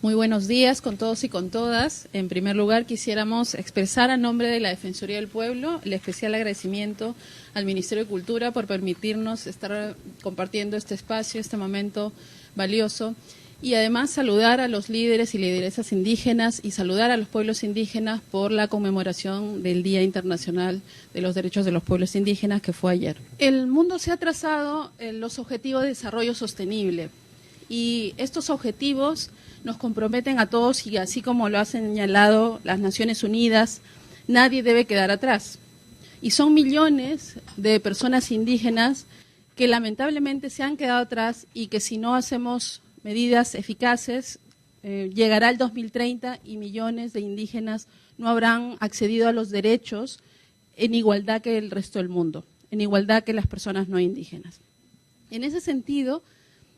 Muy buenos días con todos y con todas. En primer lugar, quisiéramos expresar a nombre de la Defensoría del Pueblo el especial agradecimiento al Ministerio de Cultura por permitirnos estar compartiendo este espacio, este momento valioso, y además saludar a los líderes y lideresas indígenas y saludar a los pueblos indígenas por la conmemoración del Día Internacional de los Derechos de los Pueblos Indígenas, que fue ayer. El mundo se ha trazado en los Objetivos de Desarrollo Sostenible, y estos objetivos nos comprometen a todos, y así como lo ha señalado las Naciones Unidas, nadie debe quedar atrás. Y son millones de personas indígenas que lamentablemente se han quedado atrás y que si no hacemos medidas eficaces, llegará el 2030 y millones de indígenas no habrán accedido a los derechos en igualdad que el resto del mundo, en igualdad que las personas no indígenas. En ese sentido,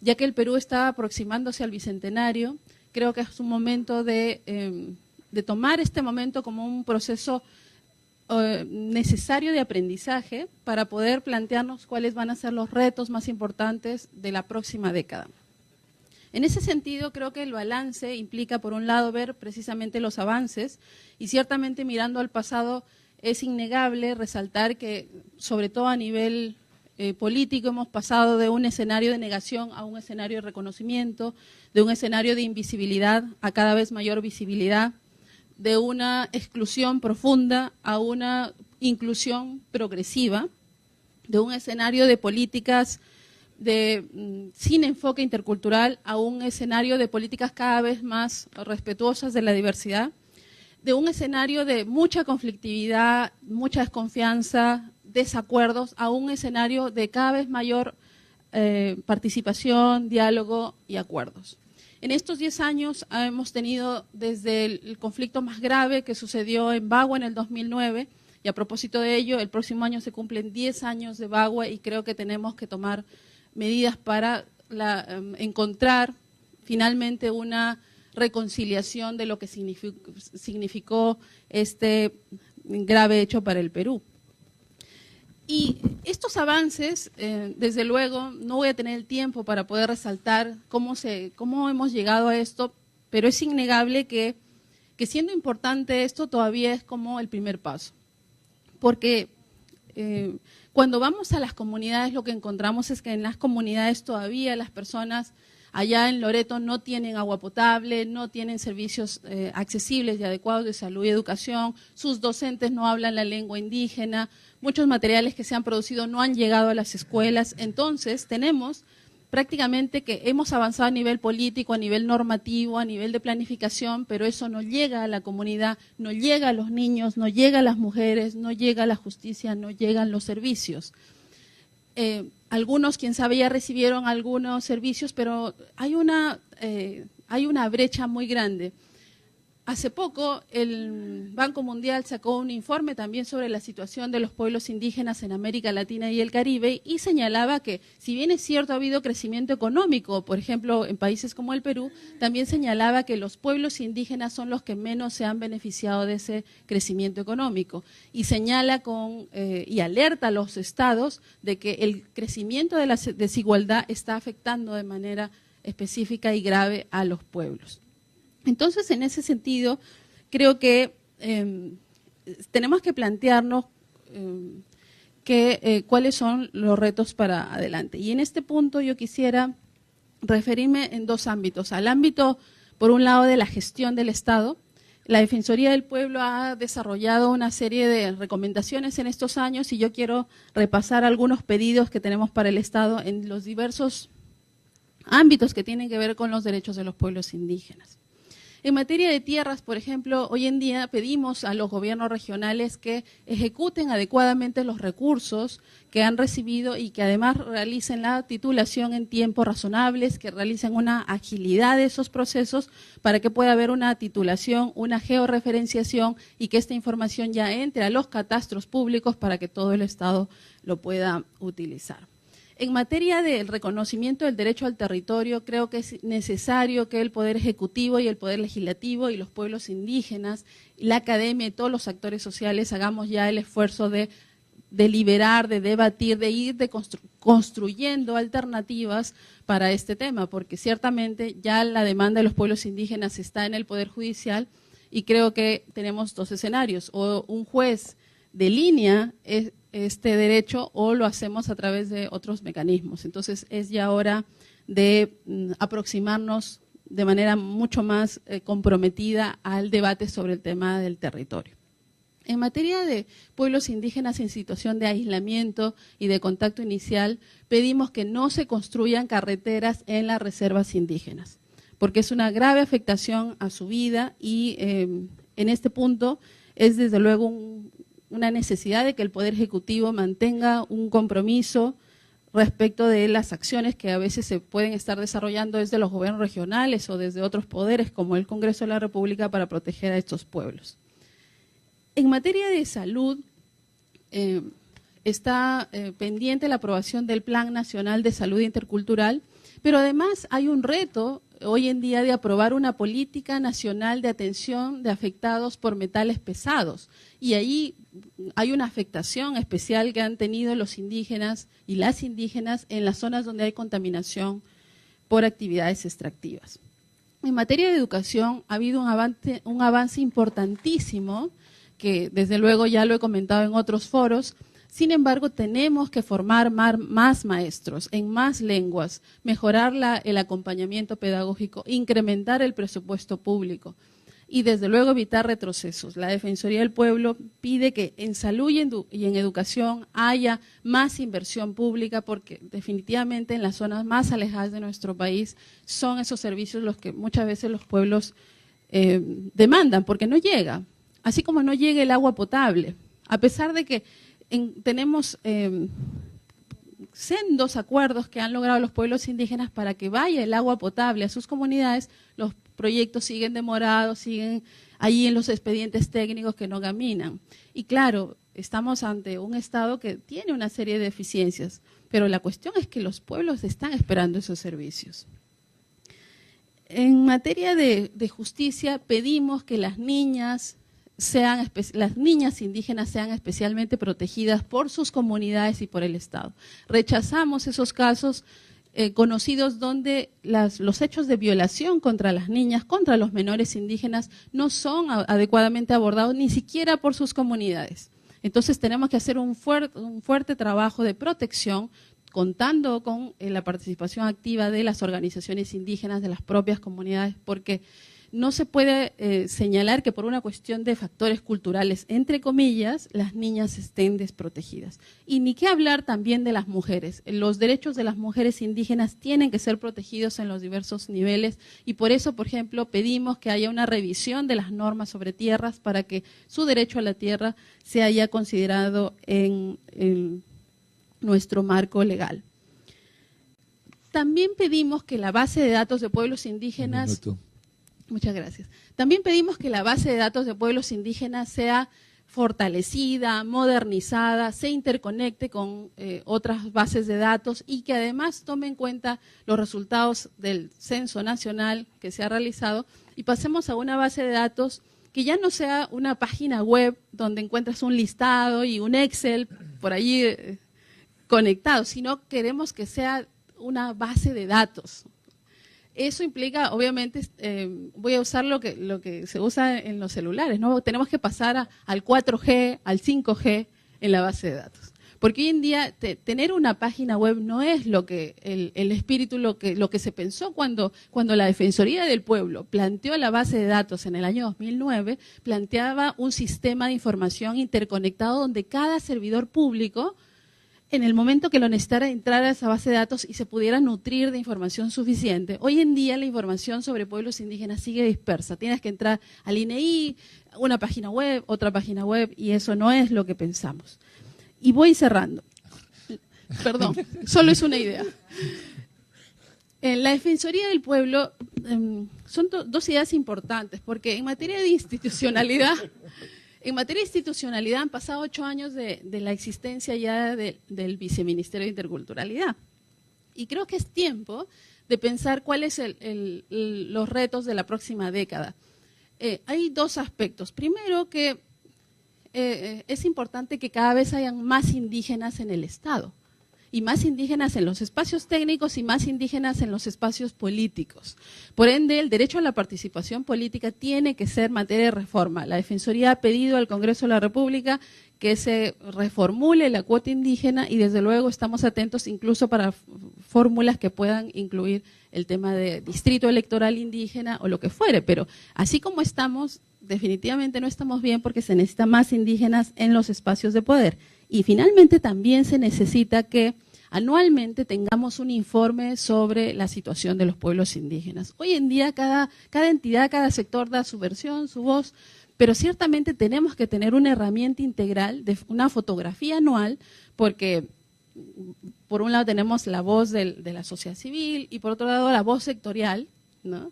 ya que el Perú está aproximándose al Bicentenario, creo que es un momento de tomar este momento como un proceso necesario de aprendizaje para poder plantearnos cuáles van a ser los retos más importantes de la próxima década. En ese sentido, creo que el balance implica, por un lado, ver precisamente los avances, y ciertamente mirando al pasado es innegable resaltar que, sobre todo a nivel político, hemos pasado de un escenario de negación a un escenario de reconocimiento, de un escenario de invisibilidad a cada vez mayor visibilidad, de una exclusión profunda a una inclusión progresiva, de un escenario de políticas sin enfoque intercultural a un escenario de políticas cada vez más respetuosas de la diversidad, de un escenario de mucha conflictividad, mucha desconfianza, desacuerdos, a un escenario de cada vez mayor participación, diálogo y acuerdos. En estos 10 años hemos tenido desde el conflicto más grave que sucedió en Bagua en el 2009, y a propósito de ello, el próximo año se cumplen 10 años de Bagua y creo que tenemos que tomar medidas para encontrar finalmente una reconciliación de lo que significó este grave hecho para el Perú. Y estos avances, desde luego, no voy a tener el tiempo para poder resaltar cómo hemos llegado a esto, pero es innegable que siendo importante esto todavía es como el primer paso. Porque cuando vamos a las comunidades lo que encontramos es que en las comunidades todavía las personas allá en Loreto no tienen agua potable, no tienen servicios accesibles y adecuados de salud y educación, sus docentes no hablan la lengua indígena, muchos materiales que se han producido no han llegado a las escuelas. Entonces tenemos prácticamente que hemos avanzado a nivel político, a nivel normativo, a nivel de planificación, pero eso no llega a la comunidad, no llega a los niños, no llega a las mujeres, no llega a la justicia, no llegan los servicios. Algunos, quién sabe, ya recibieron algunos servicios, pero hay una brecha muy grande. Hace poco el Banco Mundial sacó un informe también sobre la situación de los pueblos indígenas en América Latina y el Caribe y señalaba que, si bien es cierto ha habido crecimiento económico, por ejemplo en países como el Perú, también señalaba que los pueblos indígenas son los que menos se han beneficiado de ese crecimiento económico y señala y alerta a los estados de que el crecimiento de la desigualdad está afectando de manera específica y grave a los pueblos. Entonces, en ese sentido, creo que tenemos que plantearnos cuáles son los retos para adelante. Y en este punto yo quisiera referirme en dos ámbitos. Al ámbito, por un lado, de la gestión del Estado. La Defensoría del Pueblo ha desarrollado una serie de recomendaciones en estos años y yo quiero repasar algunos pedidos que tenemos para el Estado en los diversos ámbitos que tienen que ver con los derechos de los pueblos indígenas. En materia de tierras, por ejemplo, hoy en día pedimos a los gobiernos regionales que ejecuten adecuadamente los recursos que han recibido y que además realicen la titulación en tiempos razonables, que realicen una agilidad de esos procesos para que pueda haber una titulación, una georreferenciación y que esta información ya entre a los catastros públicos para que todo el Estado lo pueda utilizar. En materia del reconocimiento del derecho al territorio, creo que es necesario que el Poder Ejecutivo y el Poder Legislativo y los pueblos indígenas, la academia y todos los actores sociales hagamos ya el esfuerzo de deliberar, de debatir, de ir construyendo alternativas para este tema, porque ciertamente ya la demanda de los pueblos indígenas está en el Poder Judicial y creo que tenemos dos escenarios, o un juez delinea este derecho o lo hacemos a través de otros mecanismos. Entonces es ya hora de aproximarnos de manera mucho más comprometida al debate sobre el tema del territorio. En materia de pueblos indígenas en situación de aislamiento y de contacto inicial, pedimos que no se construyan carreteras en las reservas indígenas, porque es una grave afectación a su vida y en este punto es desde luego una necesidad de que el Poder Ejecutivo mantenga un compromiso respecto de las acciones que a veces se pueden estar desarrollando desde los gobiernos regionales o desde otros poderes como el Congreso de la República para proteger a estos pueblos. En materia de salud, está pendiente la aprobación del Plan Nacional de Salud Intercultural, pero además hay un reto hoy en día de aprobar una política nacional de atención de afectados por metales pesados. Y ahí hay una afectación especial que han tenido los indígenas y las indígenas en las zonas donde hay contaminación por actividades extractivas. En materia de educación ha habido un avance importantísimo, que desde luego ya lo he comentado en otros foros. Sin embargo, tenemos que formar más maestros en más lenguas, mejorar el acompañamiento pedagógico, incrementar el presupuesto público y desde luego evitar retrocesos. La Defensoría del Pueblo pide que en salud y en educación haya más inversión pública, porque definitivamente en las zonas más alejadas de nuestro país son esos servicios los que muchas veces los pueblos demandan, porque no llega. Así como no llega el agua potable, a pesar de que tenemos sendos acuerdos que han logrado los pueblos indígenas para que vaya el agua potable a sus comunidades, los proyectos siguen demorados, siguen allí en los expedientes técnicos que no caminan. Y claro, estamos ante un Estado que tiene una serie de deficiencias, pero la cuestión es que los pueblos están esperando esos servicios. En materia de justicia, pedimos que las niñas indígenas sean especialmente protegidas por sus comunidades y por el Estado. Rechazamos esos casos conocidos donde los hechos de violación contra las niñas, contra los menores indígenas, no son adecuadamente abordados ni siquiera por sus comunidades. Entonces tenemos que hacer un fuerte trabajo de protección, contando con la participación activa de las organizaciones indígenas, de las propias comunidades, porque no se puede señalar que por una cuestión de factores culturales, entre comillas, las niñas estén desprotegidas. Y ni qué hablar también de las mujeres. Los derechos de las mujeres indígenas tienen que ser protegidos en los diversos niveles y por eso, por ejemplo, pedimos que haya una revisión de las normas sobre tierras para que su derecho a la tierra se haya considerado en nuestro marco legal. También pedimos que la base de datos de pueblos indígenas… Muchas gracias. También pedimos que la base de datos de pueblos indígenas sea fortalecida, modernizada, se interconecte con otras bases de datos y que además tome en cuenta los resultados del censo nacional que se ha realizado y pasemos a una base de datos que ya no sea una página web donde encuentras un listado y un Excel por allí conectado, sino queremos que sea una base de datos. Eso implica, obviamente, voy a usar lo que se usa en los celulares, ¿no? Tenemos que pasar al 4G, al 5G en la base de datos. Porque hoy en día tener una página web no es lo que el espíritu, lo que se pensó cuando la Defensoría del Pueblo planteó la base de datos en el año 2009, planteaba un sistema de información interconectado donde cada servidor público, en el momento que lo necesitara, entrar a esa base de datos y se pudiera nutrir de información suficiente. Hoy en día la información sobre pueblos indígenas sigue dispersa. Tienes que entrar al INEI, una página web, otra página web, y eso no es lo que pensamos. Y voy cerrando. Perdón, solo es una idea. La Defensoría del Pueblo son dos ideas importantes, porque en materia de institucionalidad… En materia de institucionalidad han pasado 8 años de la existencia ya del Viceministerio de Interculturalidad. Y creo que es tiempo de pensar cuáles son los retos de la próxima década. Hay dos aspectos. Primero, que es importante que cada vez hayan más indígenas en el Estado, y más indígenas en los espacios técnicos y más indígenas en los espacios políticos. Por ende, el derecho a la participación política tiene que ser materia de reforma. La Defensoría ha pedido al Congreso de la República que se reformule la cuota indígena y desde luego estamos atentos incluso para fórmulas que puedan incluir el tema de distrito electoral indígena o lo que fuere, pero así como estamos, definitivamente no estamos bien porque se necesita más indígenas en los espacios de poder. Y finalmente también se necesita que anualmente tengamos un informe sobre la situación de los pueblos indígenas. Hoy en día cada entidad, cada sector da su versión, su voz, pero ciertamente tenemos que tener una herramienta integral, de una fotografía anual, porque por un lado tenemos la voz de la sociedad civil y por otro lado la voz sectorial, ¿no?,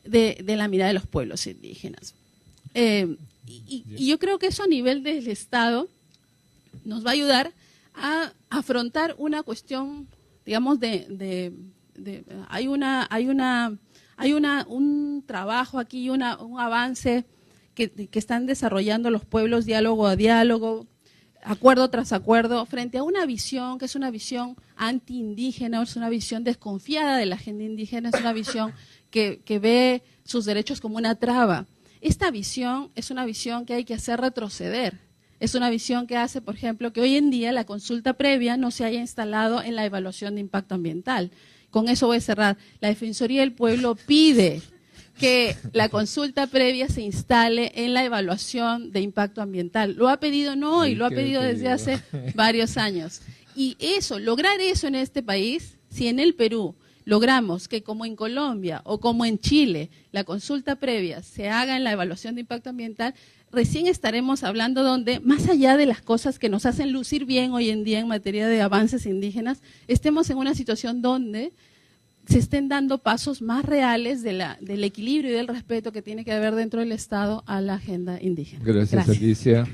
de la mirada de los pueblos indígenas. Y yo creo que eso a nivel del Estado nos va a ayudar a afrontar una cuestión, digamos, hay un trabajo aquí, un avance que están desarrollando los pueblos diálogo a diálogo, acuerdo tras acuerdo, frente a una visión que es una visión anti-indígena, es una visión desconfiada de la agenda indígena, es una visión que ve sus derechos como una traba. Esta visión es una visión que hay que hacer retroceder. Es una visión que hace, por ejemplo, que hoy en día la consulta previa no se haya instalado en la evaluación de impacto ambiental. Con eso voy a cerrar. La Defensoría del Pueblo pide que la consulta previa se instale en la evaluación de impacto ambiental. Lo ha pedido no hoy, lo ha pedido desde hace varios años. Y eso, lograr eso en este país, si en el Perú logramos que como en Colombia o como en Chile la consulta previa se haga en la evaluación de impacto ambiental, recién estaremos hablando donde, más allá de las cosas que nos hacen lucir bien hoy en día en materia de avances indígenas, estemos en una situación donde se estén dando pasos más reales del equilibrio y del respeto que tiene que haber dentro del Estado a la agenda indígena. Gracias. Alicia.